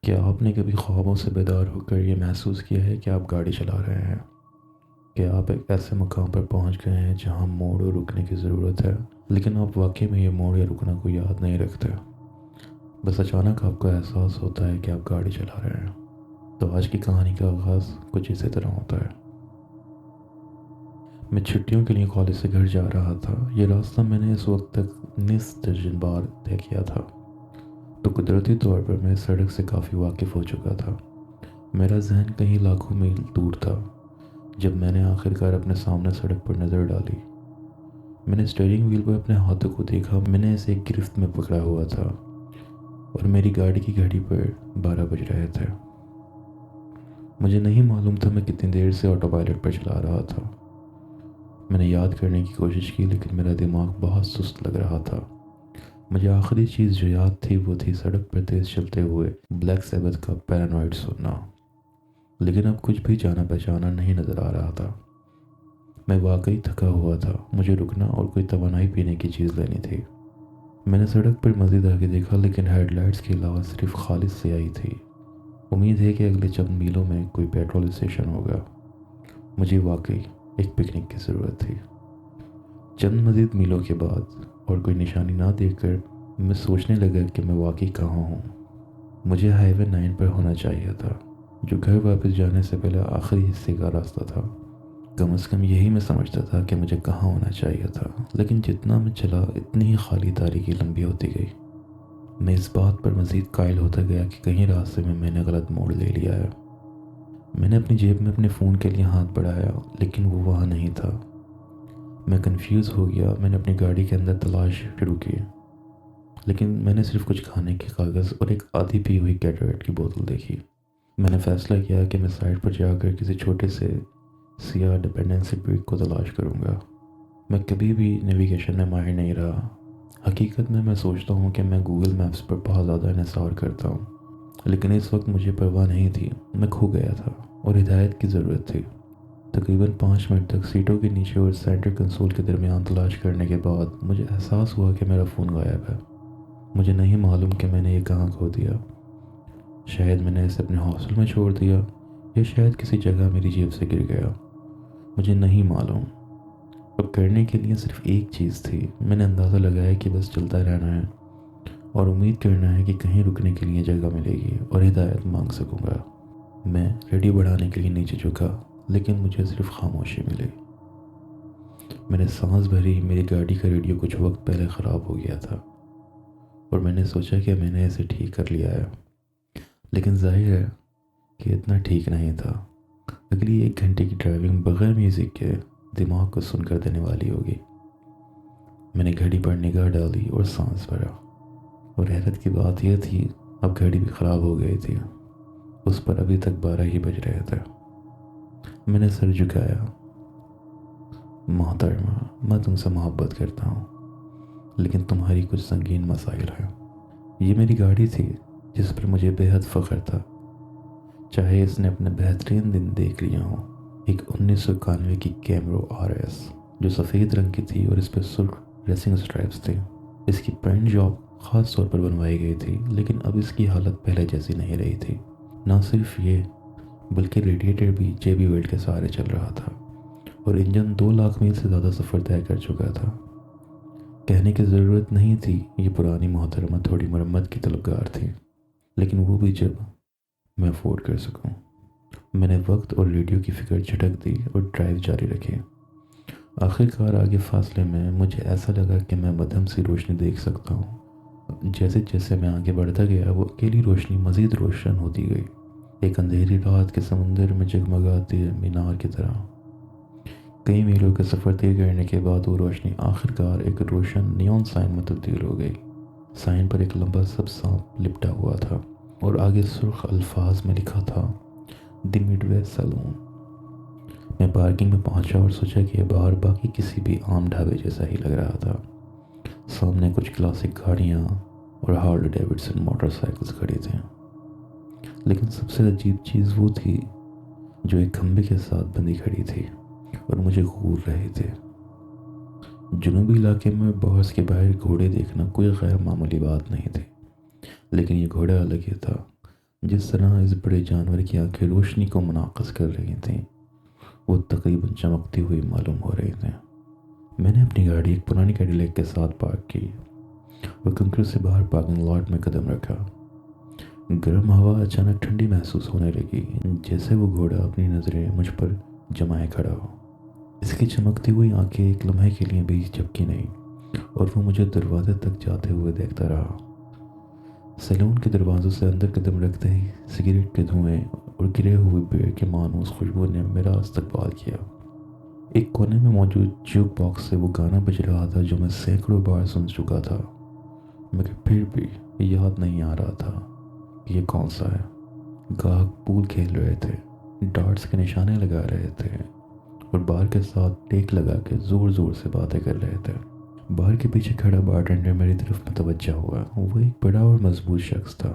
کیا آپ نے کبھی خوابوں سے بیدار ہو کر یہ محسوس کیا ہے کہ آپ گاڑی چلا رہے ہیں، کہ آپ ایک ایسے مقام پر پہنچ گئے ہیں جہاں موڑ اور رکنے کی ضرورت ہے، لیکن آپ واقعی میں یہ موڑ یا رکنا کو یاد نہیں رکھتے؟ بس اچانک آپ کو احساس ہوتا ہے کہ آپ گاڑی چلا رہے ہیں۔ تو آج کی کہانی کا آغاز کچھ اسی طرح ہوتا ہے۔ میں چھٹیوں کے لیے کالج سے گھر جا رہا تھا۔ یہ راستہ میں نے اس وقت تک 19 بار طے کیا تھا، تو قدرتی طور پر میں سڑک سے کافی واقف ہو چکا تھا۔ میرا ذہن کہیں لاکھوں میل دور تھا جب میں نے آخر کار اپنے سامنے سڑک پر نظر ڈالی۔ میں نے اسٹیئرنگ وہیل پر اپنے ہاتھوں کو دیکھا۔ میں نے اسے ایک گرفت میں پکڑا ہوا تھا اور میری گاڑی کی گھڑی پر 12 بج رہے تھے۔ مجھے نہیں معلوم تھا میں کتنی دیر سے آٹو پائلٹ پر چلا رہا تھا۔ میں نے یاد کرنے کی کوشش کی لیکن میرا دماغ بہت سست لگ رہا تھا۔ مجھے آخری چیز جو یاد تھی وہ تھی سڑک پر تیز چلتے ہوئے بلیک سیبتھ کا پیرانوائڈ سننا، لیکن اب کچھ بھی جانا پہچانا نہیں نظر آ رہا تھا۔ میں واقعی تھکا ہوا تھا۔ مجھے رکنا اور کوئی توانائی پینے کی چیز لینی تھی۔ میں نے سڑک پر مزید آگے دیکھا لیکن ہیڈ لائٹس کے علاوہ صرف خالص سیاہی تھی۔ امید ہے کہ اگلے چند میلوں میں کوئی پیٹرول اسٹیشن ہوگا۔ مجھے واقعی ایک پکنک کی ضرورت تھی۔ چند مزید میلوں کے بعد اور کوئی نشانی نہ دیکھ کر میں سوچنے لگا کہ میں واقعی کہاں ہوں۔ مجھے ہائی وے 9 پر ہونا چاہیے تھا، جو گھر واپس جانے سے پہلے آخری حصے کا راستہ تھا۔ کم از کم یہی میں سمجھتا تھا کہ مجھے کہاں ہونا چاہیے تھا، لیکن جتنا میں چلا اتنی ہی خالی تاریکی لمبی ہوتی گئی۔ میں اس بات پر مزید قائل ہوتا گیا کہ کہیں راستے میں نے غلط موڑ لے لیا ہے۔ میں نے اپنی جیب میں اپنے فون کے لیے ہاتھ بڑھایا لیکن وہ وہاں نہیں تھا۔ میں کنفیوز ہو گیا۔ میں نے اپنی گاڑی کے اندر تلاش شروع کی، لیکن میں نے صرف کچھ کھانے کے کاغذ اور ایک آدھی پی ہوئی گیٹوریٹ کی بوتل دیکھی۔ میں نے فیصلہ کیا کہ میں سائٹ پر جا کر کسی چھوٹے سے سیاہ ڈپینڈنسی بریک کو تلاش کروں گا۔ میں کبھی بھی نیویگیشن میں ماہر نہیں رہا۔ حقیقت میں سوچتا ہوں کہ میں گوگل میپس پر بہت زیادہ انحصار کرتا ہوں، لیکن اس وقت مجھے پرواہ نہیں تھی۔ میں کھو گیا تھا اور ہدایت کی ضرورت تھی۔ تقریباً 5 منٹ تک سیٹوں کے نیچے اور سینٹر کنسول کے درمیان تلاش کرنے کے بعد مجھے احساس ہوا کہ میرا فون غائب ہے۔ مجھے نہیں معلوم کہ میں نے یہ کہاں کھو دیا۔ شاید میں نے اسے اپنے ہاسٹل میں چھوڑ دیا یا شاید کسی جگہ میری جیب سے گر گیا۔ مجھے نہیں معلوم۔ اب کرنے کے لیے صرف ایک چیز تھی۔ میں نے اندازہ لگایا کہ بس چلتا رہنا ہے اور امید کرنا ہے کہ کہیں رکنے کے لیے جگہ ملے گی اور ہدایت مانگ سکوں گا۔ میں ریڈیو بڑھانے کے لیے نیچے جھکا لیکن مجھے صرف خاموشی ملی۔ میں نے سانس بھری۔ میری گاڑی کا ریڈیو کچھ وقت پہلے خراب ہو گیا تھا اور میں نے سوچا کہ میں نے اسے ٹھیک کر لیا ہے، لیکن ظاہر ہے کہ اتنا ٹھیک نہیں تھا۔ اگلی 1 گھنٹے کی ڈرائیونگ بغیر میوزک کے دماغ کو سن کر دینے والی ہوگی۔ میں نے گھڑی پر نگاہ ڈالی اور سانس بھرا، اور حیرت کی بات یہ تھی اب گھڑی بھی خراب ہو گئی تھی۔ اس پر ابھی تک 12 ہی بج رہے تھے۔ میں نے سر جھکایا۔ محترمہ، میں تم سے محبت کرتا ہوں، لیکن تمہاری کچھ سنگین مسائل ہیں۔ یہ میری گاڑی تھی جس پر مجھے بے حد فخر تھا، چاہے اس نے اپنے بہترین دن دیکھ لیا ہوں۔ ایک 1991 کی کیمرو RS جو سفید رنگ کی تھی اور اس پہ سرخ ریسنگ سٹرائپس تھے۔ اس کی پینٹ جاب خاص طور پر بنوائی گئی تھی، لیکن اب اس کی حالت پہلے جیسی نہیں رہی تھی۔ نہ صرف یہ بلکہ ریڈیٹر بھی JB ویلڈ کے سہارے چل رہا تھا اور انجن 2 لاکھ میل سے زیادہ سفر طے کر چکا تھا۔ کہنے کی ضرورت نہیں تھی یہ پرانی محترمہ تھوڑی مرمت کی طلبگار تھی، لیکن وہ بھی جب میں افورڈ کر سکوں۔ میں نے وقت اور ریڈیو کی فکر جھٹک دی اور ڈرائیو جاری رکھی۔ آخر کار آگے فاصلے میں مجھے ایسا لگا کہ میں مدھم سی روشنی دیکھ سکتا ہوں۔ جیسے جیسے میں آگے بڑھتا گیا وہ اکیلی روشنی مزید روشن ہوتی گئی، ایک اندھیری رات کے سمندر میں جگمگاتی مینار کی طرح۔ کئی میلوں کا سفر طے کرنے کے بعد وہ روشنی آخر کار ایک روشن نیون سائن میں تبدیل ہو گئی۔ سائن پر ایک لمبا سب سانپ لپٹا ہوا تھا اور آگے سرخ الفاظ میں لکھا تھا دی مڈ وے سیلون۔ میں پارکنگ میں پہنچا اور سوچا کہ یہ باہر باقی کسی بھی عام ڈھابے جیسا ہی لگ رہا تھا۔ سامنے کچھ کلاسک گاڑیاں اور ہارلے ڈیوڈسن موٹر سائیکلز کھڑی تھیں، لیکن سب سے عجیب چیز وہ تھی جو ایک کھمبے کے ساتھ بندھی کھڑی تھی اور مجھے گھور رہی تھی۔ جنوبی علاقے میں بارس کے باہر گھوڑے دیکھنا کوئی غیر معمولی بات نہیں تھی، لیکن یہ گھوڑا الگ ہی تھا۔ جس طرح اس بڑے جانور کی آنکھیں روشنی کو منعکس کر رہی تھیں، وہ تقریباً چمکتی ہوئی معلوم ہو رہی تھیں۔ میں نے اپنی گاڑی ایک پرانی کیڈیلیک کے ساتھ پارک کی اور کنکریٹ سے باہر پارکنگ لاٹ میں قدم رکھا۔ گرم ہوا اچانک ٹھنڈی محسوس ہونے لگی، جیسے وہ گھوڑا اپنی نظریں مجھ پر جمائے کھڑا ہو۔ اس کی چمکتی ہوئی آنکھیں ایک لمحے کے لیے بھی جھپکی نہیں، اور وہ مجھے دروازے تک جاتے ہوئے دیکھتا رہا۔ سیلون کے دروازوں سے اندر قدم رکھتے ہی سگریٹ کے دھوئیں اور گرے ہوئے بیئر کے مانوس خوشبو نے میرا استقبال کیا۔ ایک کونے میں موجود جوک باکس سے وہ گانا بج رہا تھا جو میں سینکڑوں بار سن چکا تھا، مگر پھر بھی یاد نہیں آ رہا تھا کہ یہ کون سا ہے۔ گاہک پول کھیل رہے تھے، ڈارٹس کے نشانے لگا رہے تھے اور بار کے ساتھ ٹیک لگا کے زور زور سے باتیں کر رہے تھے۔ بار کے پیچھے کھڑا بارٹینڈر میری طرف متوجہ ہوا۔ وہ ایک بڑا اور مضبوط شخص تھا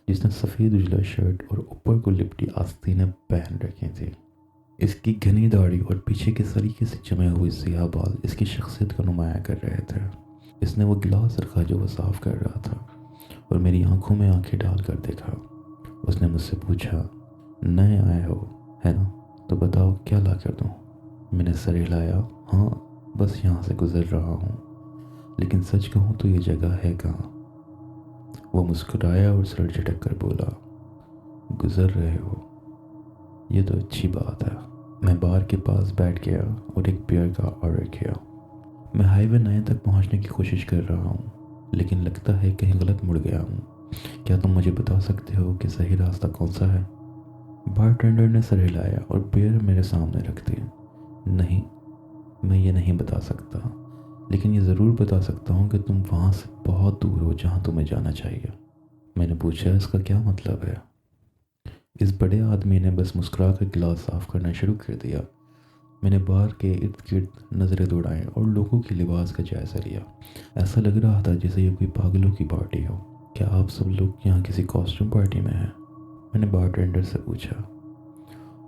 جس نے سفید اجلا شرٹ اور اوپر کو لپٹی آستینیں پہن رکھی تھی۔ اس کی گھنی داڑھی اور پیچھے کے سلیقے سے جمے ہوئے سیاہ بال اس کی شخصیت کو نمایاں کر رہے تھے۔ اس نے وہ گلاس رکھا جو وہ صاف کر رہا تھا اور میری آنکھوں میں آنکھیں ڈال کر دیکھا۔ اس نے مجھ سے پوچھا، نئے آئے ہو ہے نا؟ تو بتاؤ کیا لا کر دوں؟ میں نے سر ہلایا، ہاں بس یہاں سے گزر رہا ہوں، لیکن سچ کہوں تو یہ جگہ ہے کہاں؟ وہ مسکرایا اور سر جھٹک کر بولا، گزر رہے ہو، یہ تو اچھی بات ہے۔ میں بار کے پاس بیٹھ گیا اور ایک بیئر کا آرڈر کیا۔ میں ہائی وے 9 تک پہنچنے کی کوشش کر رہا ہوں، لیکن لگتا ہے کہیں غلط مڑ گیا ہوں۔ کیا تم مجھے بتا سکتے ہو کہ صحیح راستہ کون سا ہے؟ بارٹینڈر نے سر ہلایا اور بیئر میرے سامنے رکھ دی۔ نہیں، میں یہ نہیں بتا سکتا، لیکن یہ ضرور بتا سکتا ہوں کہ تم وہاں سے بہت دور ہو جہاں تمہیں جانا چاہیے۔ میں نے پوچھا، اس کا کیا مطلب ہے؟ اس بڑے آدمی نے بس مسکرا کر گلاس صاف کرنا شروع کر دیا۔ میں نے بار کے ارد گرد نظریں دوڑائیں اور لوگوں کے لباس کا جائزہ لیا۔ ایسا لگ رہا تھا جیسے یہ کوئی پاگلوں کی پارٹی ہو۔ کیا آپ سب لوگ یہاں کسی کاسٹیوم پارٹی میں ہیں؟ میں نے بارٹینڈر سے پوچھا۔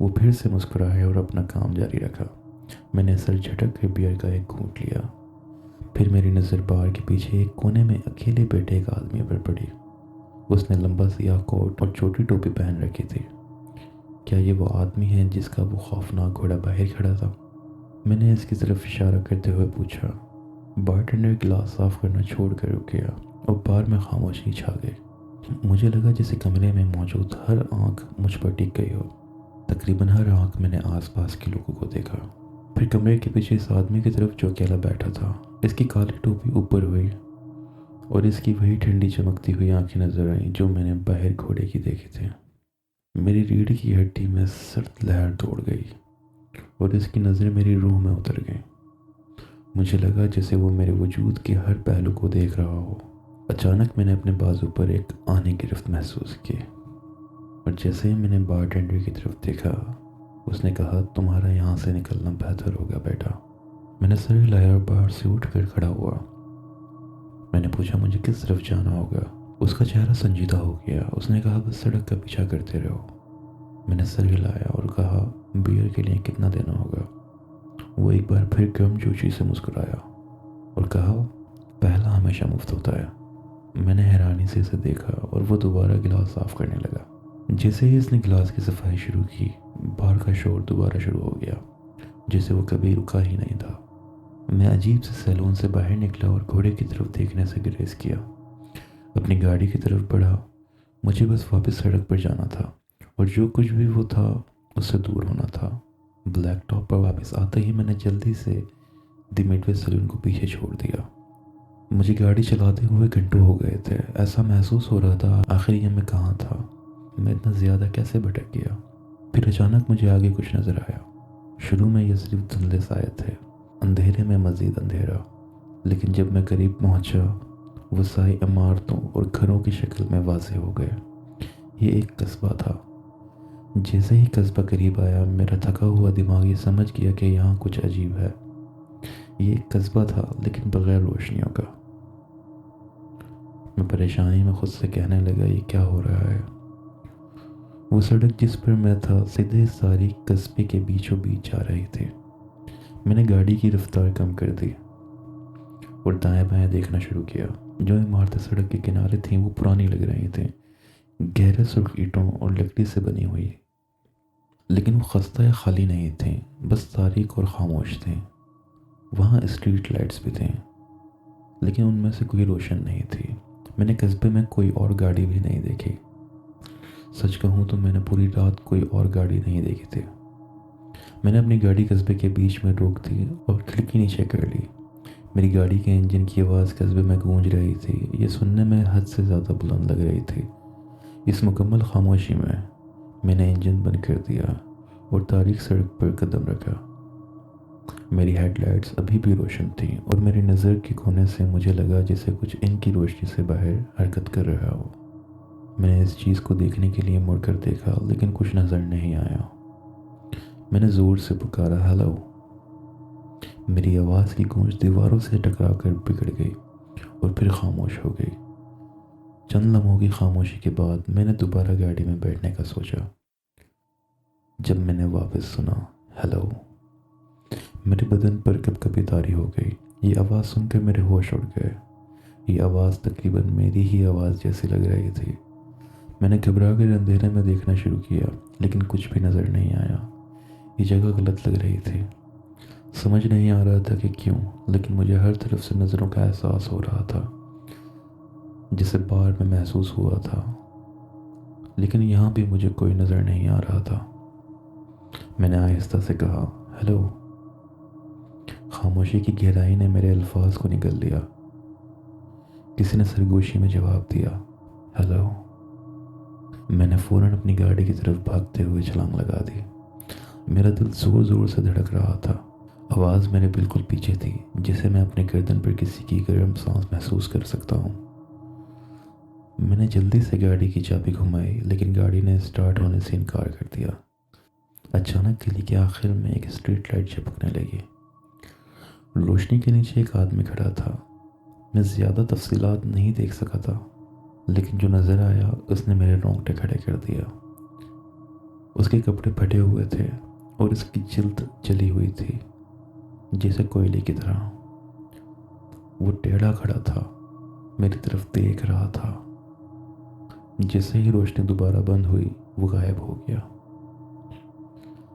وہ پھر سے مسکرائے اور اپنا کام جاری رکھا۔ میں نے سر جھٹک کے بیئر کا ایک گھونٹ لیا۔ پھر میری نظر بار کے پیچھے ایک کونے میں اکیلے بیٹھے ایک آدمی پر پڑی۔ اس نے لمبا سیاہ کوٹ اور چھوٹی ٹوپی پہن رکھی تھی۔ کیا یہ وہ آدمی ہے جس کا وہ خوفناک گھوڑا باہر کھڑا تھا؟ میں نے اس کی طرف اشارہ کرتے ہوئے پوچھا۔ بارٹینڈر گلاس صاف کرنا چھوڑ کر رک گیا اور بار میں خاموشی چھا گئی۔ مجھے لگا جیسے کمرے میں موجود ہر آنکھ مجھ پر ٹک گئی ہو۔ تقریباً ہر آنکھ میں نے آس پاس کے لوگوں کو دیکھا۔ پھر کمرے کے پیچھے اس آدمی کی طرف جو اکیلا بیٹھا تھا۔ اس کی کالی ٹوپی اوپر ہوئی اور اس کی وہی ٹھنڈی چمکتی ہوئی آنکھیں نظر آئیں جو میں نے باہر گھوڑے کی دیکھی تھی۔ میری ریڑھ کی ہڈی میں سرد لہر دوڑ گئی اور اس کی نظر میری روح میں اتر گئی۔ مجھے لگا جیسے وہ میرے وجود کے ہر پہلو کو دیکھ رہا ہو۔ اچانک میں نے اپنے بازو پر ایک آنے گرفت محسوس کی، اور جیسے ہی میں نے بارٹینڈر کی طرف دیکھا، اس نے کہا، تمہارا یہاں سے نکلنا بہتر ہوگا بیٹا۔ میں نے سر ہلایا اور باہر سے اٹھ کر کھڑا ہوا۔ میں نے پوچھا، مجھے کس طرف جانا ہوگا؟ اس کا چہرہ سنجیدہ ہو گیا۔ اس نے کہا، بس سڑک کا پیچھا کرتے رہو۔ میں نے سر ہلایا اور کہا، بیئر کے لیے کتنا دینا ہوگا؟ وہ ایک بار پھر گرم جوشی سے مسکرایا اور کہا، پہلا ہمیشہ مفت ہوتا ہے۔ میں نے حیرانی سے اسے دیکھا اور وہ دوبارہ گلاس صاف کرنے لگا۔ جیسے ہی اس نے گلاس کی صفائی شروع کی، باہر کا شور دوبارہ شروع ہو گیا، جسے وہ کبھی رکا ہی نہیں تھا۔ میں عجیب سے سیلون سے باہر نکلا اور گھوڑے کی طرف دیکھنے سے گریز کیا۔ اپنی گاڑی کی طرف بڑھا۔ مجھے بس واپس سڑک پر جانا تھا اور جو کچھ بھی وہ تھا اس سے دور ہونا تھا۔ بلیک ٹاپ پر واپس آتے ہی میں نے جلدی سے دی مڈ وے سیلون کو پیچھے چھوڑ دیا۔ مجھے گاڑی چلاتے ہوئے گھنٹوں ہو گئے تھے۔ ایسا محسوس ہو رہا تھا آخر یہ میں کہاں تھا، میں اتنا زیادہ کیسے بھٹک گیا۔ پھر اچانک مجھے آگے کچھ نظر آیا۔ شروع میں یہ صرف دھندلے سائے تھے، اندھیرے میں مزید اندھیرا، لیکن جب میں قریب پہنچا وہ سائے عمارتوں اور گھروں کی شکل میں واضح ہو گئے۔ یہ ایک قصبہ تھا۔ جیسے ہی قصبہ قریب آیا، میرا تھکا ہوا دماغ یہ سمجھ گیا کہ یہاں کچھ عجیب ہے۔ یہ ایک قصبہ تھا لیکن بغیر روشنیوں کا۔ میں پریشانی میں خود سے کہنے لگا، یہ کیا ہو رہا ہے؟ وہ سڑک جس پر میں تھا سیدھے ساری قصبے کے بیچوں بیچ جا رہی تھی۔ میں نے گاڑی کی رفتار کم کر دی اور دائیں بائیں دیکھنا شروع کیا۔ جو عمارتیں سڑک کے کنارے تھیں وہ پرانی لگ رہی تھیں، گہرے سرخ اینٹوں اور لکڑی سے بنی ہوئی، لیکن وہ خستہ یا خالی نہیں تھیں، بس تاریک اور خاموش تھیں۔ وہاں اسٹریٹ لائٹس بھی تھیں، لیکن ان میں سے کوئی روشن نہیں تھی۔ میں نے قصبے میں کوئی اور گاڑی بھی نہیں دیکھی۔ سچ کہوں تو میں نے پوری رات کوئی اور گاڑی نہیں دیکھی تھی۔ میں نے اپنی گاڑی قصبے کے بیچ میں روک دی اور کھڑکی نیچے کر لی۔ میری گاڑی کے انجن کی آواز قصبے میں گونج رہی تھی، یہ سننے میں حد سے زیادہ بلند لگ رہی تھی۔ اس مکمل خاموشی میں نے انجن بند کر دیا اور تاریک سڑک پر قدم رکھا۔ میری ہیڈ لائٹس ابھی بھی روشن تھیں اور میری نظر کے کونے سے مجھے لگا جیسے کچھ ان کی روشنی سے باہر حرکت کر رہا ہو۔ میں نے اس چیز کو دیکھنے کے لیے مڑ کر دیکھا، لیکن کچھ نظر نہیں آیا۔ میں نے زور سے پکارا، ہیلو۔ میری آواز کی گونج دیواروں سے ٹکرا کر بگڑ گئی اور پھر خاموش ہو گئی۔ چند لمحوں کی خاموشی کے بعد میں نے دوبارہ گاڑی میں بیٹھنے کا سوچا۔ جب میں نے واپس سنا، ہیلو، میرے بدن پر کب کبھی طاری ہو گئی۔ یہ آواز سن کر میرے ہوش اڑ گئے۔ یہ آواز تقریباً میری ہی آواز جیسی لگ رہی تھی۔ میں نے گھبرا کر اندھیرے میں دیکھنا شروع کیا، لیکن کچھ بھی نظر نہیں آیا۔ یہ جگہ غلط لگ رہی تھی۔ سمجھ نہیں آ رہا تھا کہ کیوں، لیکن مجھے ہر طرف سے نظروں کا احساس ہو رہا تھا، جسے بار میں محسوس ہوا تھا، لیکن یہاں بھی مجھے کوئی نظر نہیں آ رہا تھا۔ میں نے آہستہ سے کہا، ہیلو۔ خاموشی کی گہرائی نے میرے الفاظ کو نگل لیا۔ کسی نے سرگوشی میں جواب دیا، ہیلو۔ میں نے فوراً اپنی گاڑی کی طرف بھاگتے ہوئے چھلانگ لگا دی۔ میرا دل زور زور سے دھڑک رہا تھا۔ آواز میرے بالکل پیچھے تھی، جسے میں اپنے گردن پر کسی کی گرم سانس محسوس کر سکتا ہوں۔ میں نے جلدی سے گاڑی کی چابی گھمائی، لیکن گاڑی نے اسٹارٹ ہونے سے انکار کر دیا۔ اچانک گلی کے آخر میں ایک اسٹریٹ لائٹ چمکنے لگی۔ روشنی کے نیچے ایک آدمی کھڑا تھا۔ میں زیادہ تفصیلات نہیں دیکھ سکا تھا، لیکن جو نظر آیا اس نے میرے رونگٹے کھڑے کر دیا۔ اس کے کپڑے پھٹے ہوئے تھے اور اس کی جلد جلی ہوئی تھی، جیسے کوئلے کی طرح۔ وہ ٹیڑھا کھڑا تھا، میری طرف دیکھ رہا تھا۔ جیسے ہی روشنی دوبارہ بند ہوئی، وہ غائب ہو گیا۔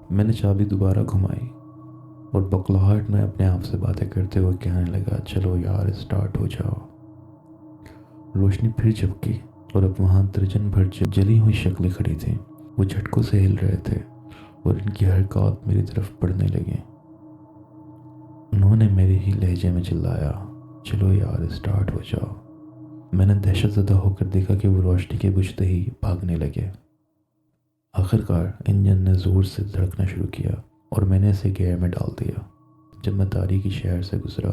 میں نے چابی دوبارہ گھمائی اور بقلاہٹ میں اپنے آپ سے باتیں کرتے ہوئے کہنے لگا، چلو یار، اسٹارٹ ہو جاؤ۔ روشنی پھر چمکی اور اب وہاں درجن بھر جلی ہوئی شکلیں کھڑی تھیں۔ وہ جھٹکوں سے ہل رہے تھے اور ان کی حرکات میری طرف پڑنے لگیں۔ انہوں نے میرے ہی لہجے میں چلایا، چلو یار، اسٹارٹ ہو جاؤ۔ میں نے دہشت زدہ ہو کر دیکھا کہ وہ روشنی کے بجھتے ہی بھاگنے لگے۔ آخرکار انجن نے زور سے دھڑکنا شروع کیا اور میں نے اسے گیئر میں ڈال دیا۔ جب میں تاریکی شہر سے گزرا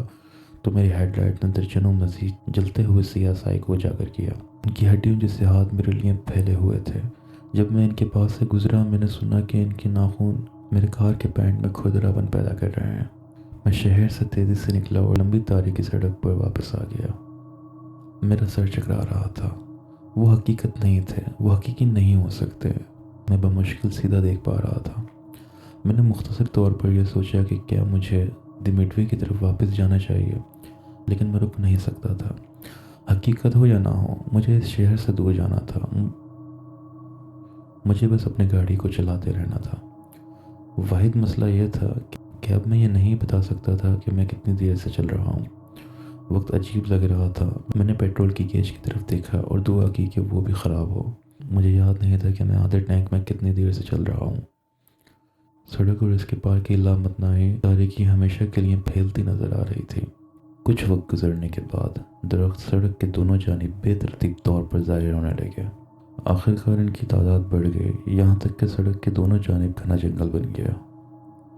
تو میری ہیڈ لائٹ نے درجنوں مزید جلتے ہوئے سیاہ سائے کو اجاگر کیا۔ ان کی ہڈیوں جیسے ہاتھ میرے لیے پھیلے ہوئے تھے۔ جب میں ان کے پاس سے گزرا، میں نے سنا کہ ان کے ناخن میرے کار کے پینٹ میں کھردرا پن پیدا کر رہے ہیں۔ میں شہر سے تیزی سے نکلا اور لمبی تاریکی سڑک پر واپس آ گیا۔ میرا سر چکرا رہا تھا۔ وہ حقیقت نہیں تھے، وہ حقیقی نہیں ہو سکتے۔ میں بمشکل سیدھا دیکھ پا رہا تھا۔ میں نے مختصر طور پر یہ سوچا کہ کیا مجھے دی مڈ وے کی طرف واپس جانا چاہیے، لیکن میں رک نہیں سکتا تھا۔ حقیقت ہو یا نہ ہو، مجھے اس شہر سے دور جانا تھا۔ مجھے بس اپنی گاڑی کو چلاتے رہنا تھا۔ واحد مسئلہ یہ تھا کہ اب میں یہ نہیں بتا سکتا تھا کہ میں کتنی دیر سے چل رہا ہوں۔ وقت عجیب لگ رہا تھا۔ میں نے پیٹرول کی گیج کی طرف دیکھا اور دعا کی کہ وہ بھی خراب ہو۔ مجھے یاد نہیں تھا کہ میں آدھے ٹینک میں کتنی دیر سے چل رہا ہوں۔ سڑک اور اس کے پار کی لامتناہی تاریکی ہمیشہ کے لیے پھیلتی نظر آ رہی تھی۔ کچھ وقت گزرنے کے بعد درخت سڑک کے دونوں جانب بے ترتیب طور پر ظاہر ہونے لگے۔ آخرکار ان کی تعداد بڑھ گئی، یہاں تک کہ سڑک کے دونوں جانب گھنا جنگل بن گیا۔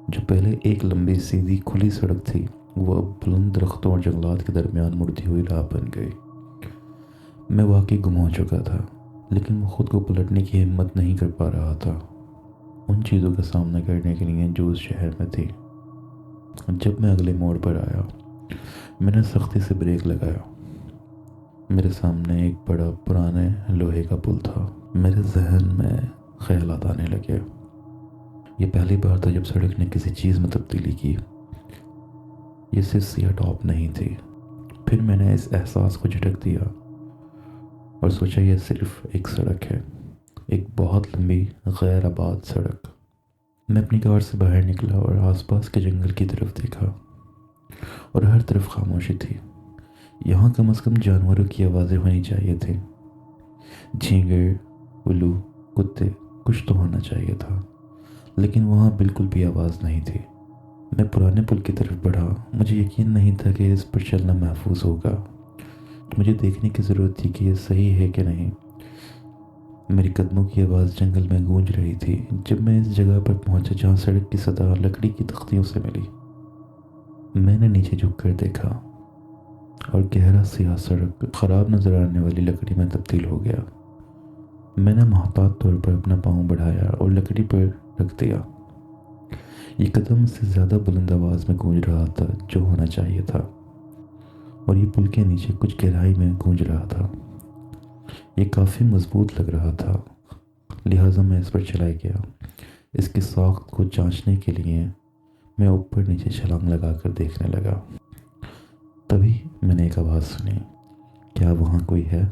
جو پہلے ایک لمبی سیدھی کھلی سڑک تھی، وہ اب بلند درختوں اور جنگلات کے درمیان مڑتی ہوئی راہ بن گئی۔ میں واقعی گم ہو چکا تھا، لیکن میں خود کو پلٹنے کی ہمت نہیں کر پا رہا تھا ان چیزوں کا سامنا کرنے کے لیے جو اس شہر میں تھی۔ جب میں اگلے موڑ پر آیا، میں نے سختی سے بریک لگایا۔ میرے سامنے ایک بڑا پرانے لوہے کا پل تھا۔ میرے ذہن میں خیالات آنے لگے۔ یہ پہلی بار تھا جب سڑک نے کسی چیز میں تبدیلی کی۔ یہ صرف سیاہ ٹاپ نہیں تھی۔ پھر میں نے اس احساس کو جھٹک دیا، اور سوچا یہ صرف ایک سڑک ہے، ایک بہت لمبی غیر آباد سڑک۔ میں اپنی کار سے باہر نکلا اور آس پاس کے جنگل کی طرف دیکھا، اور ہر طرف خاموشی تھی۔ یہاں کم از کم جانوروں کی آوازیں ہونی چاہیے تھیں، جھینگے، الو، کتے، کچھ تو ہونا چاہیے تھا، لیکن وہاں بالکل بھی آواز نہیں تھی۔ میں پرانے پل کی طرف بڑھا۔ مجھے یقین نہیں تھا کہ اس پر چلنا محفوظ ہوگا۔ مجھے دیکھنے کی ضرورت تھی کہ یہ صحیح ہے کہ نہیں۔ میری قدموں کی آواز جنگل میں گونج رہی تھی جب میں اس جگہ پر پہنچا جہاں سڑک کی سطح لکڑی کی تختیوں سے ملی۔ میں نے نیچے جھک کر دیکھا اور گہرا سیاہ سڑک خراب نظر آنے والی لکڑی میں تبدیل ہو گیا۔ میں نے محتاط طور پر اپنا پاؤں بڑھایا اور لکڑی پر رکھ دیا۔ یہ قدم سے زیادہ بلند آواز میں گونج رہا تھا جو ہونا چاہیے تھا، اور یہ پل کے نیچے کچھ گہرائی میں گونج رہا تھا۔ یہ کافی مضبوط لگ رہا تھا، لہٰذا میں اس پر چلا گیا۔ اس کی ساخت کو جانچنے کے لیے میں اوپر نیچے چھلانگ لگا کر دیکھنے لگا۔ تبھی میں نے ایک آواز سنی، کیا وہاں کوئی ہے؟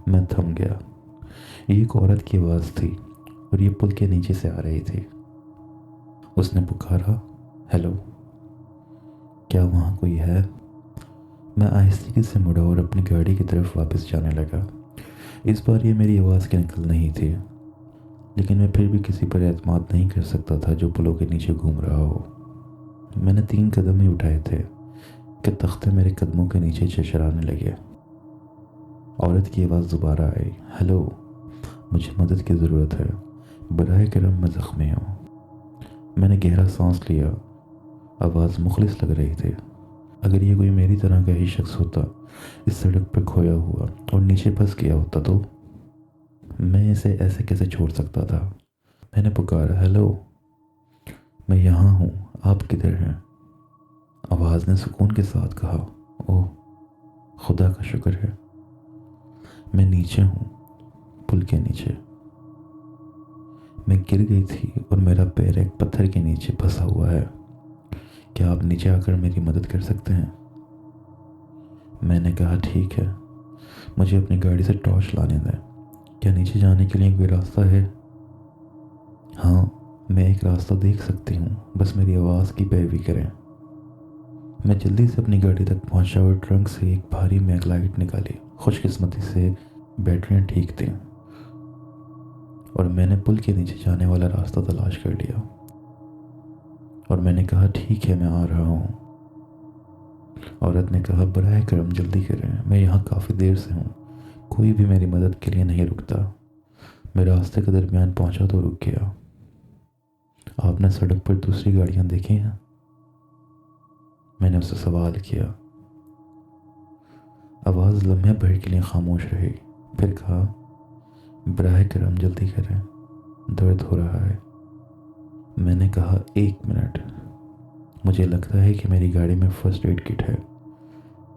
میں تھم گیا۔ یہ ایک عورت کی آواز تھی اور یہ پل کے نیچے سے آ رہی تھی۔ اس نے پکارا، ہیلو، کیا وہاں کوئی ہے؟ میں آہستگی سے مڑا اور اپنی گاڑی کی طرف واپس جانے لگا۔ اس بار یہ میری آواز کی نقل نہیں تھی، لیکن میں پھر بھی کسی پر اعتماد نہیں کر سکتا تھا جو پلوں کے نیچے گھوم رہا ہو۔ میں نے 3 قدم ہی اٹھائے تھے کہ تختے میرے قدموں کے نیچے چرچرانے لگے۔ عورت کی آواز دوبارہ آئی، ہیلو، مجھے مدد کی ضرورت ہے، براہ کرم میں زخمی ہوں۔ میں نے گہرا سانس لیا۔ آواز مخلص لگ رہی تھی۔ اگر یہ کوئی میری طرح کا ہی شخص ہوتا، اس سڑک پر کھویا ہوا اور نیچے پھنس گیا ہوتا تو میں اسے ایسے کیسے چھوڑ سکتا تھا؟ میں نے پکارا، ہیلو، میں یہاں ہوں، آپ کدھر ہیں؟ آواز نے سکون کے ساتھ کہا، اوہ، خدا کا شکر ہے، میں نیچے ہوں، پل کے نیچے۔ میں گر گئی تھی اور میرا پیر ایک پتھر کے نیچے پھنسا ہوا ہے۔ کیا آپ نیچے آ کر میری مدد کر سکتے ہیں؟ میں نے کہا، ٹھیک ہے، مجھے اپنی گاڑی سے ٹارچ لانے دیں۔ کیا نیچے جانے کے لیے کوئی راستہ ہے؟ ہاں، میں ایک راستہ دیکھ سکتی ہوں، بس میری آواز کی پیروی کریں۔ میں جلدی سے اپنی گاڑی تک پہنچا اور ٹرنک سے ایک بھاری میگ لائٹ نکالی۔ خوش قسمتی سے بیٹریاں ٹھیک تھیں اور میں نے پل کے نیچے جانے والا راستہ تلاش کر لیا، اور میں نے کہا، ٹھیک ہے، میں آ رہا ہوں۔ عورت نے کہا، براہ کرم جلدی کریں، میں یہاں کافی دیر سے ہوں، کوئی بھی میری مدد کے لیے نہیں رکتا۔ میں راستے کے درمیان پہنچا تو رک گیا۔ آپ نے سڑک پر دوسری گاڑیاں دیکھی ہیں؟ میں نے اس سے سوال کیا۔ آواز لمحے بھر کے لیے خاموش رہی، پھر کہا، براہ کرم جلدی کریں، درد ہو رہا ہے۔ میں نے کہا، 1 منٹ، مجھے لگتا ہے کہ میری گاڑی میں فرسٹ ایڈ کٹ ہے،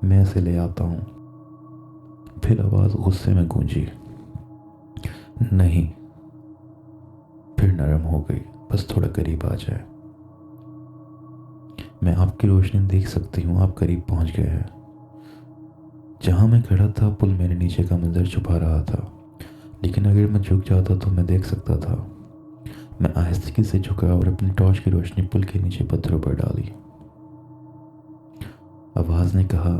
میں اسے لے آتا ہوں۔ پھر آواز غصے میں گونجی، نہیں۔ پھر نرم ہو گئی، بس تھوڑا قریب آ جائے۔ میں آپ کی روشنی دیکھ سکتی ہوں، آپ قریب پہنچ گئے ہیں۔ جہاں میں کھڑا تھا پل میرے نیچے کا منظر چھپا رہا تھا، لیکن اگر میں جھک جاتا تو میں دیکھ سکتا تھا۔ میں آہستگی سے جھکا اور اپنی ٹارچ کی روشنی پل کے نیچے پتھروں پر ڈالی۔ آواز نے کہا،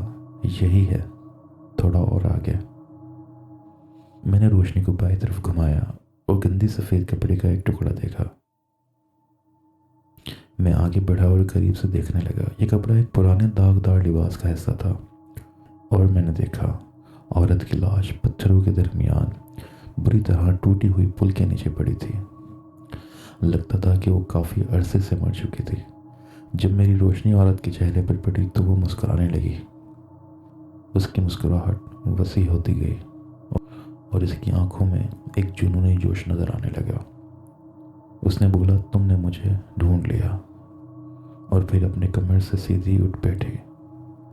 یہی ہے، تھوڑا اور آگے۔ میں نے روشنی کو بائیں طرف گھمایا اور گندی سفید کپڑے کا ایک ٹکڑا دیکھا۔ میں آگے بڑھا اور قریب سے دیکھنے لگا۔ یہ کپڑا ایک پرانے داغدار لباس کا حصہ تھا، اور میں نے دیکھا عورت کی لاش پتھروں کے درمیان بری طرح ٹوٹی ہوئی پل کے نیچے پڑی تھی۔ لگتا تھا کہ وہ کافی عرصے سے مر چکی تھی۔ جب میری روشنی عورت کے چہرے پر پڑی تو وہ مسکرانے لگی۔ اس کی مسکراہٹ وسیع ہوتی گئی اور اس کی آنکھوں میں ایک جنونی جوش نظر آنے لگا۔ اس نے بولا، تم نے مجھے ڈھونڈ لیا، اور پھر اپنے کمر سے سیدھی اٹھ بیٹھی۔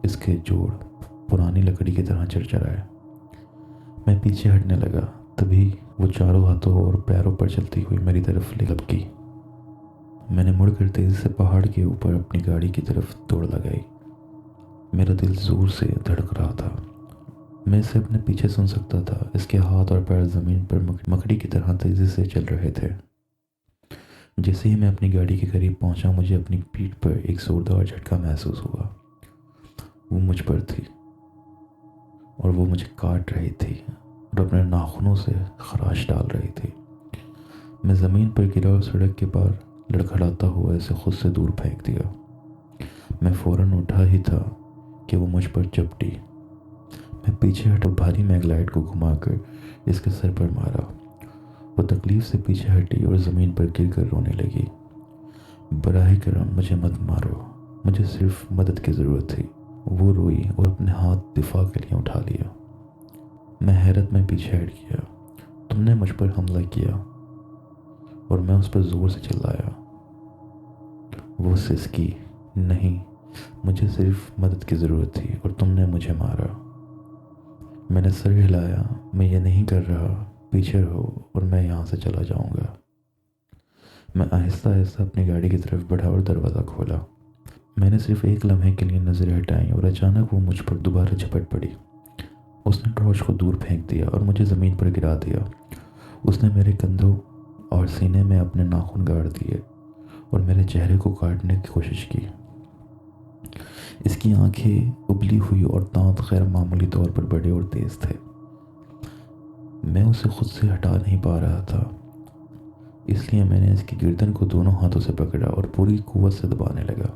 اس کے جوڑ پرانی لکڑی کی طرح چرچرائے۔ میں پیچھے ہٹنے لگا، تبھی وہ چاروں ہاتھوں اور پیروں پر چلتی ہوئی میری طرف لپکی۔ میں نے مڑ کر تیزی سے پہاڑ کے اوپر اپنی گاڑی کی طرف دوڑ لگائی۔ میرا دل زور سے دھڑک رہا تھا۔ میں اسے اپنے پیچھے سن سکتا تھا، اس کے ہاتھ اور پیر زمین پر مکڑی کی طرح تیزی سے چل رہے تھے۔ جیسے ہی میں اپنی گاڑی کے قریب پہنچا، مجھے اپنی پیٹھ پر ایک زوردار جھٹکا محسوس ہوا۔ وہ مجھ پر تھی اور وہ مجھے کاٹ رہی تھی اور اپنے ناخنوں سے خراش ڈال رہی تھی۔ میں زمین پر گرا اور سڑک کے پار لڑکھڑاتا ہوا اسے خود سے دور پھینک دیا۔ میں فوراً اٹھا ہی تھا کہ وہ مجھ پر چپٹی۔ میں پیچھے ہٹا، بھاری میگلائٹ کو گھما کر اس کے سر پر مارا۔ وہ تکلیف سے پیچھے ہٹی اور زمین پر گر کر رونے لگی۔ براہ کرم مجھے مت مارو، مجھے صرف مدد کی ضرورت تھی۔ وہ روئی اور اپنے ہاتھ دفاع کے لیے اٹھا لیا۔ میں حیرت میں پیچھے ہٹ گیا۔ تم نے مجھ پر حملہ کیا، اور میں اس پر زور سے چلایا۔ وہ سسکی، نہیں، مجھے صرف مدد کی ضرورت تھی اور تم نے مجھے مارا۔ میں نے سر ہلایا، میں یہ نہیں کر رہا، پیچھے رہو اور میں یہاں سے چلا جاؤں گا۔ میں آہستہ آہستہ اپنی گاڑی کی طرف بڑھا اور دروازہ کھولا۔ میں نے صرف ایک لمحے کے لیے نظریں ہٹائیں اور اچانک وہ مجھ پر دوبارہ جھپٹ پڑی۔ اس نے ٹارچ کو دور پھینک دیا اور مجھے زمین پر گرا دیا۔ اس نے میرے کندھوں اور سینے میں اپنے ناخن گاڑ دیے اور میرے چہرے کو کاٹنے کی کوشش کی۔ اس کی آنکھیں ابلی ہوئی اور دانت غیر معمولی طور پر بڑے اور تیز تھے۔ میں اسے خود سے ہٹا نہیں پا رہا تھا، اس لیے میں نے اس کی گردن کو دونوں ہاتھوں سے پکڑا اور پوری قوت سے دبانے لگا۔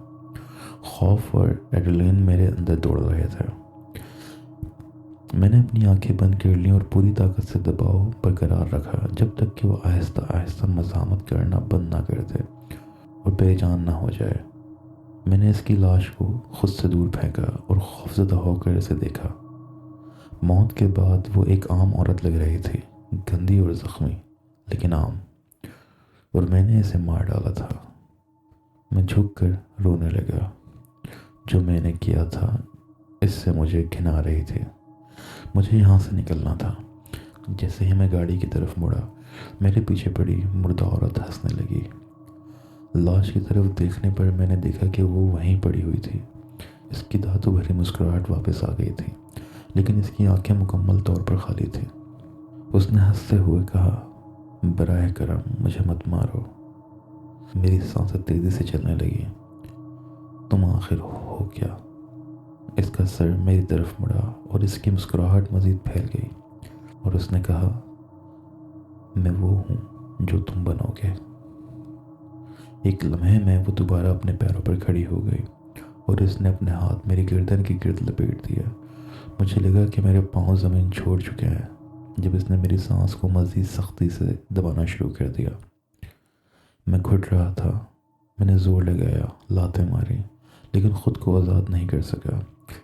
خوف اور ایڈرلین میرے اندر دوڑ رہے تھے۔ میں نے اپنی آنکھیں بند کر لیں اور پوری طاقت سے دباؤ برقرار رکھا جب تک کہ وہ آہستہ آہستہ مزاحمت کرنا بند نہ کر دے اور بے جان نہ ہو جائے۔ میں نے اس کی لاش کو خود سے دور پھینکا اور خوفزدہ ہو کر اسے دیکھا۔ موت کے بعد وہ ایک عام عورت لگ رہی تھی، گندی اور زخمی، لیکن عام، اور میں نے اسے مار ڈالا تھا۔ میں جھک کر رونے لگا۔ جو میں نے کیا تھا اس سے مجھے گھن آ رہی تھی۔ مجھے یہاں سے نکلنا تھا۔ جیسے ہی میں گاڑی کی طرف مڑا، میرے پیچھے پڑی مردہ عورت ہنسنے لگی۔ لاش کی طرف دیکھنے پر میں نے دیکھا کہ وہ وہیں پڑی ہوئی تھی۔ اس کی دھاتوں بھری مسکراہٹ واپس آ گئی تھی، لیکن اس کی آنکھیں مکمل طور پر خالی تھیں۔ اس نے ہنستے ہوئے کہا، براہ کرم مجھے مت مارو۔ میری سانسیں تیزی سے چلنے لگی۔ تم آخر ہو کیا؟ اس کا سر میری طرف مڑا اور اس کی مسکراہٹ مزید پھیل گئی، اور اس نے کہا، میں وہ ہوں جو تم بنو گے۔ ایک لمحے میں وہ دوبارہ اپنے پیروں پر کھڑی ہو گئی اور اس نے اپنے ہاتھ میری گردن کی گرد لپیٹ دیا۔ مجھے لگا کہ میرے پاؤں زمین چھوڑ چکے ہیں جب اس نے میری سانس کو مزید سختی سے دبانا شروع کر دیا۔ میں گھٹ رہا تھا۔ میں نے زور لگایا، لاتیں ماری، لیکن خود کو آزاد نہیں کر سکا۔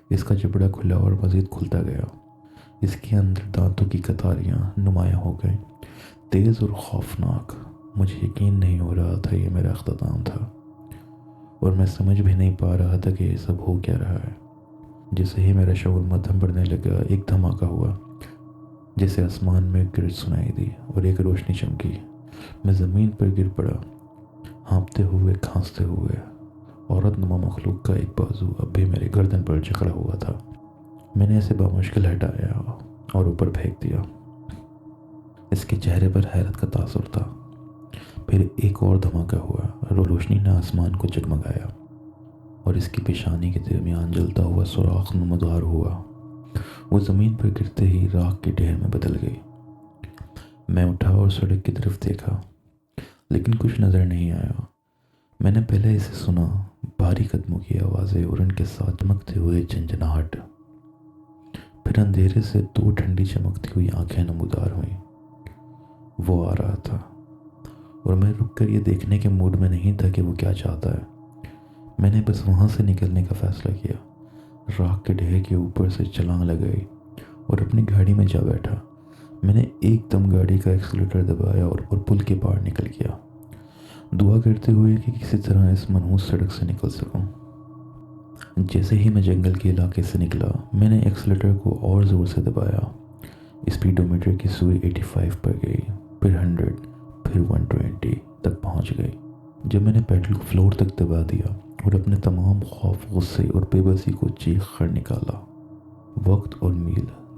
اس کا جبڑا کھلا اور مزید کھلتا گیا۔ اس کے اندر دانتوں کی قطاریاں نمایاں ہو گئیں، تیز اور خوفناک۔ مجھے یقین نہیں ہو رہا تھا یہ میرا اختتام تھا، اور میں سمجھ بھی نہیں پا رہا تھا کہ یہ سب ہو کیا رہا ہے۔ جیسے ہی میرا شعور مدھم بڑھنے لگا، ایک دھماکہ ہوا جیسے آسمان میں گرج سنائی دی اور ایک روشنی چمکی۔ میں زمین پر گر پڑا، ہانپتے ہوئے، کھانستے ہوئے۔ عورت نما مخلوق کا ایک بازو اب بھی میرے گردن پر جکڑا ہوا تھا۔ میں نے اسے بامشکل ہٹایا اور اوپر پھینک دیا۔ اس کے چہرے پر حیرت کا تاثر تھا۔ پھر ایک اور دھماکہ ہوا اور روشنی نے آسمان کو جگمگایا اور اس کی پیشانی کے درمیان جلتا ہوا سوراخ نمودار ہوا۔ وہ زمین پر گرتے ہی راکھ کے ڈھیر میں بدل گئی۔ میں اٹھا اور سڑک کی طرف دیکھا، لیکن کچھ نظر نہیں آیا۔ میں نے پہلے اسے سنا، بھاری قدموں کی آوازیں اور ان کے ساتھ چمکتے ہوئے جھنجھناہٹ۔ پھر اندھیرے سے دو ٹھنڈی چمکتی ہوئی آنکھیں نمودار ہوئیں۔ وہ آ رہا تھا، اور میں رک کر یہ دیکھنے کے موڈ میں نہیں تھا کہ وہ کیا چاہتا ہے۔ میں نے بس وہاں سے نکلنے کا فیصلہ کیا، راکھ کے ڈھیر کے اوپر سے چھلانگ لگائی اور اپنی گاڑی میں جا بیٹھا۔ میں نے ایک دم گاڑی کا ایکسیلیٹر دبایا اور پل کے پار نکل گیا، دعا کرتے ہوئے کہ کسی طرح اس منحوس سڑک سے نکل سکوں۔ جیسے ہی میں جنگل کے علاقے سے نکلا، میں نے ایکسیلیٹر کو اور زور سے دبایا۔ اسپیڈومیٹر کی سوئی 85 پر گئی، پھر 100، پھر 120 تک پہنچ گئی۔ جب میں نے پیڈل کو فلور تک دبا دیا اور اپنے تمام خوف، غصے اور بے بسی کو چیخ کر نکالا، وقت اور میل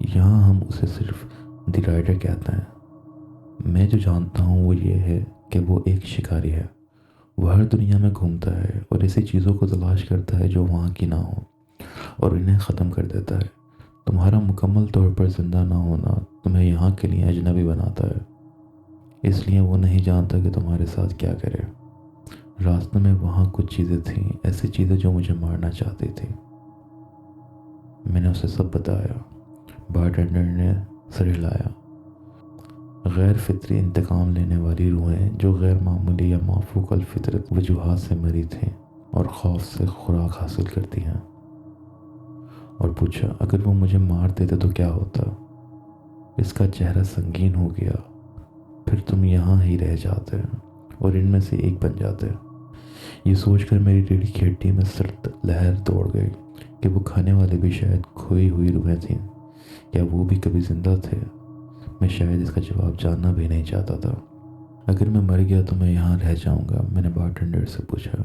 یہاں ہم اسے صرف دی رائڈر کہتے ہیں۔ میں جو جانتا ہوں وہ یہ ہے کہ وہ ایک شکاری ہے۔ وہ ہر دنیا میں گھومتا ہے اور ایسی چیزوں کو تلاش کرتا ہے جو وہاں کی نہ ہو اور انہیں ختم کر دیتا ہے۔ تمہارا مکمل طور پر زندہ نہ ہونا تمہیں یہاں کے لیے اجنبی بناتا ہے، اس لیے وہ نہیں جانتا کہ تمہارے ساتھ کیا کرے۔ راستے میں وہاں کچھ چیزیں تھیں، ایسی چیزیں جو مجھے مارنا چاہتی تھیں۔ میں نے اسے سب بتایا۔ بارٹینڈر نے سر ہلایا۔ غیر فطری انتقام لینے والی روحیں جو غیر معمولی یا مافوق الفطرت وجوہات سے مری تھیں اور خوف سے خوراک حاصل کرتی ہیں، اور پوچھا اگر وہ مجھے مار دیتے تو کیا ہوتا؟ اس کا چہرہ سنگین ہو گیا۔ پھر تم یہاں ہی رہ جاتے اور ان میں سے ایک بن جاتے۔ یہ سوچ کر میری ریڑھ کی ہڈی میں سرد لہر دوڑ گئی کہ وہ کھانے والے بھی شاید کھوئی ہوئی روحیں تھیں، یا وہ بھی کبھی زندہ تھے۔ میں شاید اس کا جواب جاننا بھی نہیں چاہتا تھا۔ اگر میں مر گیا تو میں یہاں رہ جاؤں گا، میں نے بارٹینڈر سے پوچھا۔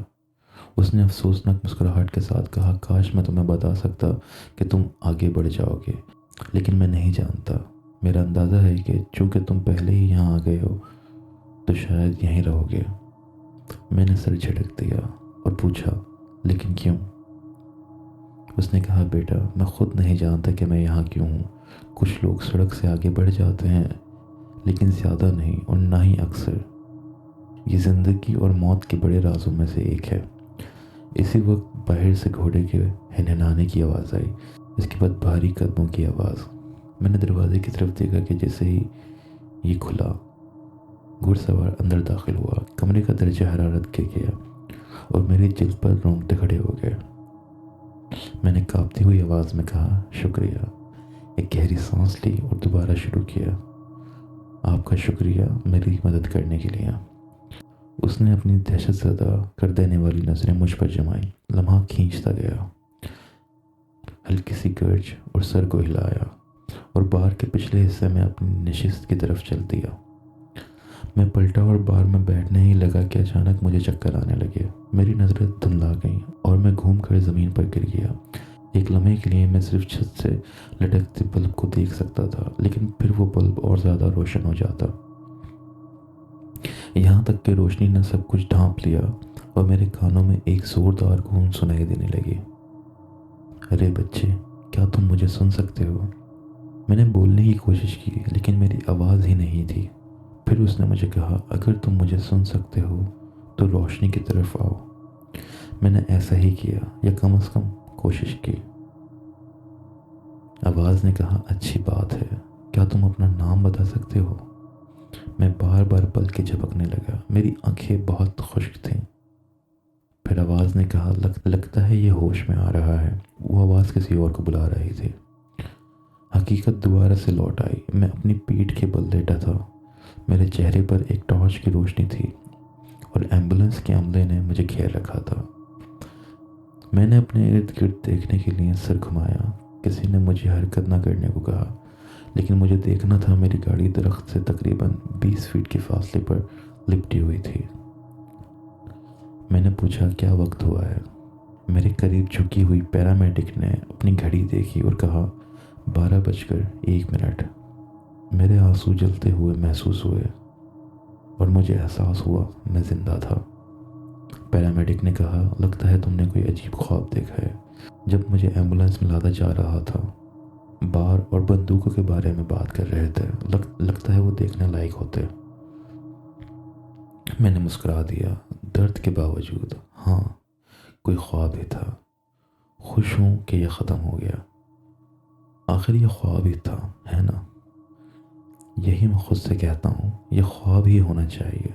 اس نے افسوسناک مسکراہٹ کے ساتھ کہا، کاش میں تمہیں بتا سکتا کہ تم آگے بڑھ جاؤ گے، لیکن میں نہیں جانتا۔ میرا اندازہ ہے کہ چونکہ تم پہلے ہی یہاں آ گئے ہو تو شاید یہیں رہو گے۔ میں نے سر جھٹک دیا اور پوچھا، لیکن کیوں؟ اس نے کہا، بیٹا میں خود نہیں جانتا کہ میں یہاں کیوں ہوں۔ کچھ لوگ سڑک سے آگے بڑھ جاتے ہیں، لیکن زیادہ نہیں اور نہ ہی اکثر۔ یہ زندگی اور موت کے بڑے رازوں میں سے ایک ہے۔ اسی وقت باہر سے گھوڑے کے ہنہنانے کی آواز آئی، اس کے بعد بھاری قدموں کی آواز۔ میں نے دروازے کی طرف دیکھا کہ جیسے ہی یہ کھلا، گھڑ سوار اندر داخل ہوا۔ کمرے کا درجہ حرارت گر گیا اور میری جلد پر رونگٹے کھڑے ہو گئے۔ میں نے کانپتی ہوئی آواز میں کہا، شکریہ۔ ایک گہری سانس لی اور دوبارہ شروع کیا، آپ کا شکریہ میری مدد کرنے کے لیے۔ اس نے اپنی دہشت زدہ کر دینے والی نظریں مجھ پر جمائیں۔ لمحہ کھینچتا گیا، ہلکی سی گرج اور سر کو ہلایا اور بار کے پچھلے حصے میں اپنی نشست کی طرف چل دیا۔ میں پلٹا اور بار میں بیٹھنے ہی لگا کہ اچانک مجھے چکر آنے لگے۔ میری نظریں دھندلا گئیں اور میں گھوم کر زمین پر گر گیا۔ ایک لمحے کے لیے میں صرف چھت سے لٹکتے بلب کو دیکھ سکتا تھا، لیکن پھر وہ بلب اور زیادہ روشن ہو جاتا، یہاں تک کہ روشنی نے سب کچھ ڈھانپ لیا اور میرے کانوں میں ایک زوردار گونج سنائی دینے لگی، ارے بچے کیا تم مجھے سن سکتے ہو؟ میں نے بولنے کی کوشش کی لیکن میری آواز ہی نہیں تھی۔ پھر اس نے مجھے کہا، اگر تم مجھے سن سکتے ہو تو روشنی کی طرف آؤ۔ میں نے ایسا ہی کیا، یا کم از کم کوشش کی۔ آواز نے کہا، اچھی بات ہے، کیا تم اپنا نام بتا سکتے ہو؟ میں بار بار پلک کے جھپکنے لگا، میری آنکھیں بہت خشک تھیں۔ پھر آواز نے کہا، لگتا ہے یہ ہوش میں آ رہا ہے۔ وہ آواز کسی اور کو بلا رہی تھی۔ حقیقت دوبارہ سے لوٹ آئی۔ میں اپنی پیٹھ کے بل لیٹا تھا، میرے چہرے پر ایک ٹارچ کی روشنی تھی اور ایمبولینس کے عملے نے مجھے گھیر رکھا تھا۔ میں نے اپنے ارد گرد دیکھنے کے لیے سر گھمایا۔ کسی نے مجھے حرکت نہ کرنے کو کہا، لیکن مجھے دیکھنا تھا میری گاڑی درخت سے تقریباً 20 فیٹ کے فاصلے پر لپٹی ہوئی تھی۔ میں نے پوچھا، کیا وقت ہوا ہے؟ میرے قریب جھکی ہوئی پیرامیڈک نے اپنی گھڑی دیکھی اور کہا، 12:01۔ میرے آنسو جلتے ہوئے محسوس ہوئے اور مجھے احساس ہوا میں زندہ تھا۔ پیرامیڈک نے کہا، لگتا ہے تم نے کوئی عجیب خواب دیکھا ہے۔ جب مجھے ایمبولینس میں لادا جا رہا تھا، بار اور بندوقوں کے بارے میں بات کر رہے تھے، لگتا ہے وہ دیکھنے لائق ہوتے۔ میں نے مسکرا دیا، درد کے باوجود۔ ہاں، کوئی خواب ہی تھا۔ خوش ہوں کہ یہ ختم ہو گیا۔ آخر یہ خواب ہی تھا، ہے نا؟ یہی میں خود سے کہتا ہوں، یہ خواب ہی ہونا چاہیے۔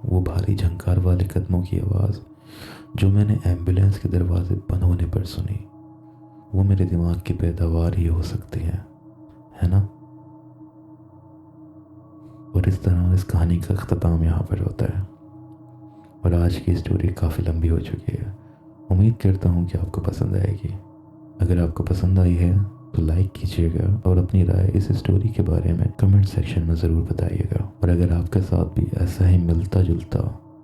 وہ بھاری جھنکار والے قدموں کی آواز جو میں نے ایمبولینس کے دروازے بند ہونے پر سنی، وہ میرے دماغ کی پیداوار ہی ہو سکتی ہے نا؟ اور اس طرح اس کہانی کا اختتام یہاں پر ہوتا ہے، اور آج کی اسٹوری کافی لمبی ہو چکی ہے۔ امید کرتا ہوں کہ آپ کو پسند آئے گی۔ اگر آپ کو پسند آئی ہے تو لائک کیجیے گا اور اپنی رائے اس اسٹوری کے بارے میں کمنٹ سیکشن میں ضرور بتائیے گا۔ اور اگر آپ کے ساتھ بھی ایسا ہی ملتا جلتا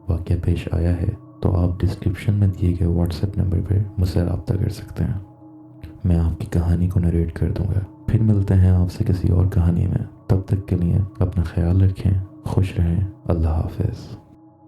واقعہ پیش آیا ہے تو آپ ڈسکرپشن میں دیے گئے واٹس ایپ نمبر پر مجھ سے رابطہ کر سکتے ہیں۔ میں آپ کی کہانی کو نریٹ کر دوں گا۔ پھر ملتے ہیں آپ سے کسی اور کہانی میں، تب تک کے لیے اپنا خیال رکھیں، خوش رہیں، اللہ حافظ۔